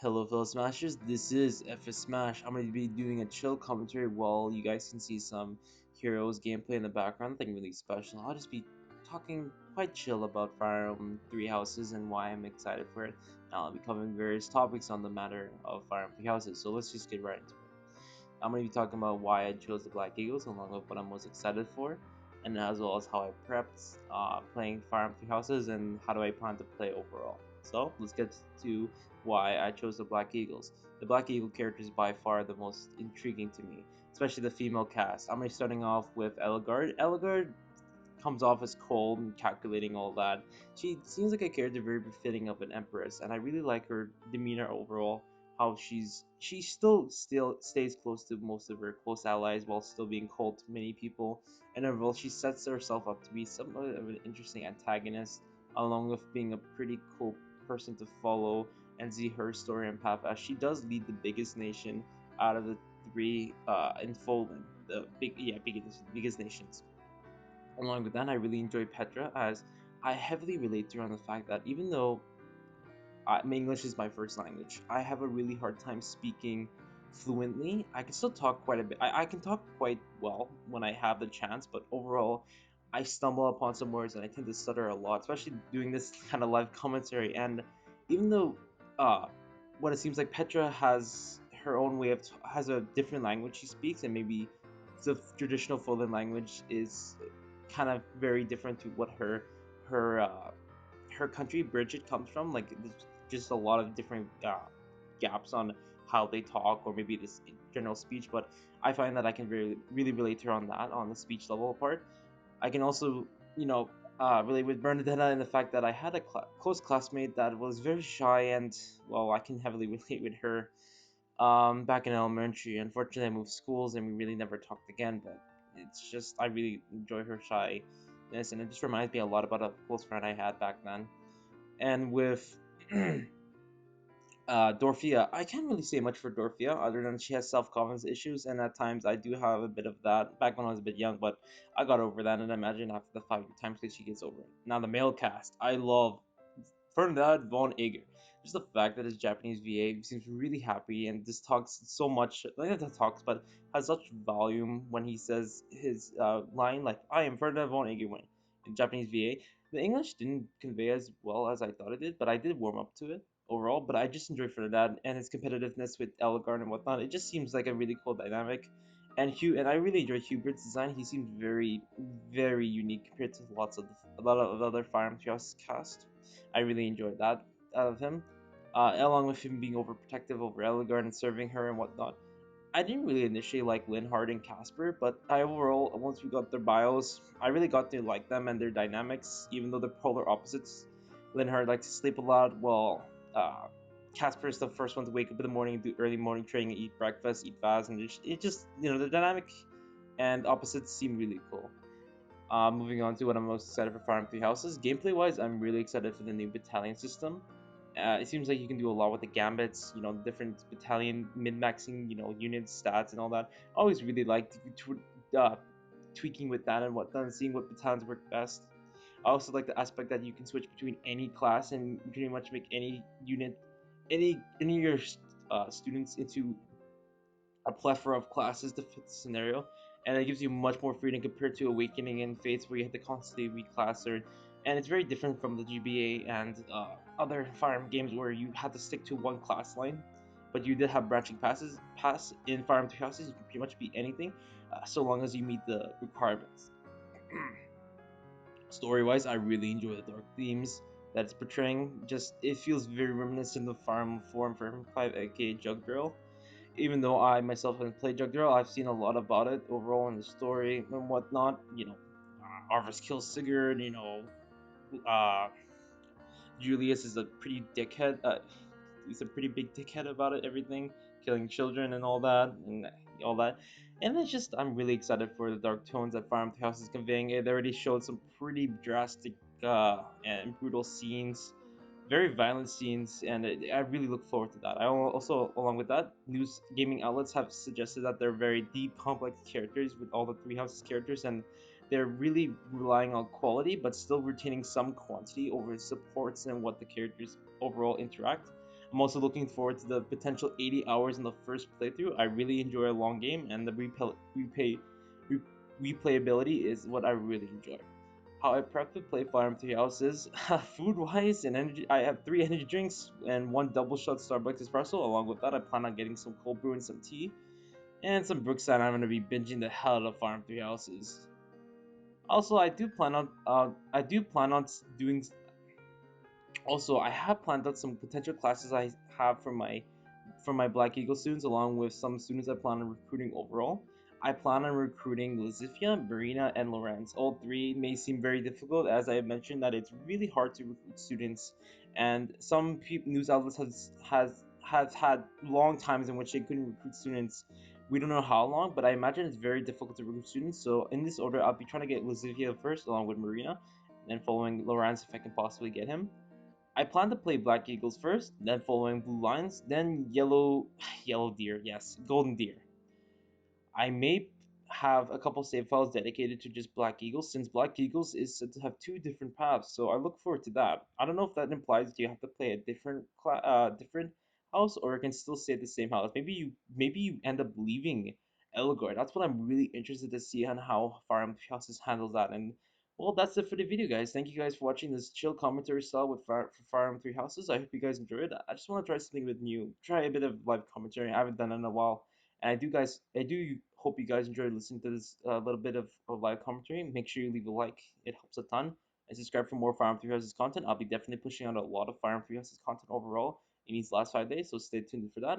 Hello fellow smashers, this is FS Smash. I'm going to be doing a chill commentary while you guys can see some heroes gameplay in the background, nothing really special. I'll just be talking quite chill about Fire Emblem Three Houses and why I'm excited for it. And I'll be covering various topics on the matter of Fire Emblem Three Houses, so let's just get right into it. I'm going to be talking about why I chose the Black Eagles along with what I'm most excited for, and as well as how I prepped playing Fire Emblem Three Houses and how do I plan to play overall. So let's get to why I chose the Black Eagles. The Black Eagle character is by far the most intriguing to me, especially the female cast. I'm going to be starting off with Edelgard. Edelgard comes off as cold and calculating, all that. She seems like a character very befitting of an empress, and I really like her demeanor overall. How she still stays close to most of her close allies while still being cold to many people, and overall she sets herself up to be somewhat of an interesting antagonist, along with being a pretty cool person to follow and see her story and path, as she does lead the biggest nation out of the three in Folding, the biggest nations. Along with that, I really enjoy Petra, as I heavily relate to her on the fact that even though my English is my first language, I have a really hard time speaking fluently. I can still talk quite a bit. I can talk quite well when I have the chance, but overall, I stumble upon some words and I tend to stutter a lot, especially doing this kind of live commentary. And even though what it seems like Petra has her own way of has a different language she speaks, and maybe the traditional Foreign language is kind of very different to what her her country Bridget comes from. Like there's just a lot of different gaps on how they talk, or maybe this general speech. But I find that I can really relate to her on that, on the speech level part. I can also, relate with Bernadetta in the fact that I had a close classmate that was very shy, and well, I can heavily relate with her. Back in elementary, unfortunately, I moved schools and we really never talked again. But it's just I really enjoy her shyness, and it just reminds me a lot about a close friend I had back then. And with Dorfia, I can't really say much for Dorfia other than she has self-confidence issues, and at times I do have a bit of that back when I was a bit young, but I got over that, and I imagine after the 5 times she gets over it. Now, the male cast, I love Ferdinand von Eger. Just the fact that his Japanese VA seems really happy and just talks so much, not that talks, but has such volume when he says his line, like, I am Ferdinand von Eger when in Japanese VA. The English didn't convey as well as I thought it did, but I did warm up to it overall. But I just enjoy Ferdinand and his competitiveness with Edelgard and whatnot. It just seems like a really cool dynamic. And I really enjoy Hubert's design. He seems very unique compared to a lot of other Fire Emblem cast. I really enjoyed that out of him, along with him being overprotective over Edelgard and serving her and whatnot. I didn't really initially like Linhardt and Casper, but I overall, once we got their bios, I really got to like them and their dynamics, even though they're polar opposites. Linhardt likes to sleep a lot, while Casper is the first one to wake up in the morning, do early morning training, eat breakfast, eat fast, and it just the dynamic and opposites seem really cool. Moving on to what I'm most excited for Fire Emblem Three Houses. Gameplay wise, I'm really excited for the new battalion system. It seems like you can do a lot with the gambits, different battalion min-maxing, units, stats, and all that. I always really liked tweaking with that and whatnot, and seeing what battalions work best. I also like the aspect that you can switch between any class and pretty much make any unit, any of your students into a plethora of classes to fit the scenario, and it gives you much more freedom compared to Awakening and Fates, where you have to constantly reclass her. And it's very different from the GBA and other Fire Emblem games where you had to stick to one class line, but you did have branching pass in Fire Emblem Three Houses. You can pretty much be anything, so long as you meet the requirements. Story-wise, I really enjoy the dark themes that it's portraying. Just it feels very reminiscent of Fire Emblem 4 and Fire Emblem 5, aka Jug Girl. Even though I myself haven't played Jug Girl, I've seen a lot about it overall in the story and whatnot. Arvis kills Sigurd. Uh, Julius is a pretty dickhead. He's a pretty big dickhead about it, everything, killing children and all that, and it's just I'm really excited for the dark tones that Fire Emblem House is conveying. It already showed some pretty drastic and brutal scenes, very violent scenes, and I really look forward to that. I also, along with that, news gaming outlets have suggested that they're very deep, complex characters with all the Three Houses characters, and they're really relying on quality, but still retaining some quantity over supports and what the characters overall interact. I'm also looking forward to the potential 80 hours in the first playthrough. I really enjoy a long game, and the replayability is what I really enjoy. How I prep to play Fire Emblem Three Houses. Food wise and energy, I have 3 energy drinks and 1 double shot Starbucks espresso. Along with that, I plan on getting some cold brew and some tea, and some Brookside. I'm gonna be binging the hell out of Fire Emblem Three Houses. Also, I do plan on doing. Also, I have planned out some potential classes I have for my Black Eagle students, along with some students I plan on recruiting overall. I plan on recruiting Lazifia, Marina, and Lorenz. All three may seem very difficult, as I mentioned that it's really hard to recruit students, and some news outlets has had long times in which they couldn't recruit students. We don't know how long, but I imagine it's very difficult to recruit students. So in this order, I'll be trying to get Lazifia first, along with Marina, and then following Lorenz if I can possibly get him. I plan to play Black Eagles first, then following Blue Lions, then Yellow Deer, yes, Golden Deer. I may have a couple save files dedicated to just Black Eagles, since Black Eagles is said to have 2 different paths, so I look forward to that. I don't know if that implies you have to play a different house, or it can still stay at the same house. Maybe you end up leaving Edelgard. That's what I'm really interested to see on how Fire Emblem Houses handles that. And well, that's it for the video, guys. Thank you guys for watching this chill commentary style with Fire Emblem Three Houses. I hope you guys enjoyed. I just want to try something a bit new, try a bit of live commentary. I haven't done it in a while. And I do hope you guys enjoyed listening to this little bit of live commentary. Make sure you leave a like; it helps a ton. And subscribe for more Fire Emblem Three Houses content. I'll be definitely pushing out a lot of Fire Emblem Three Houses content overall in these last 5 days, so stay tuned for that.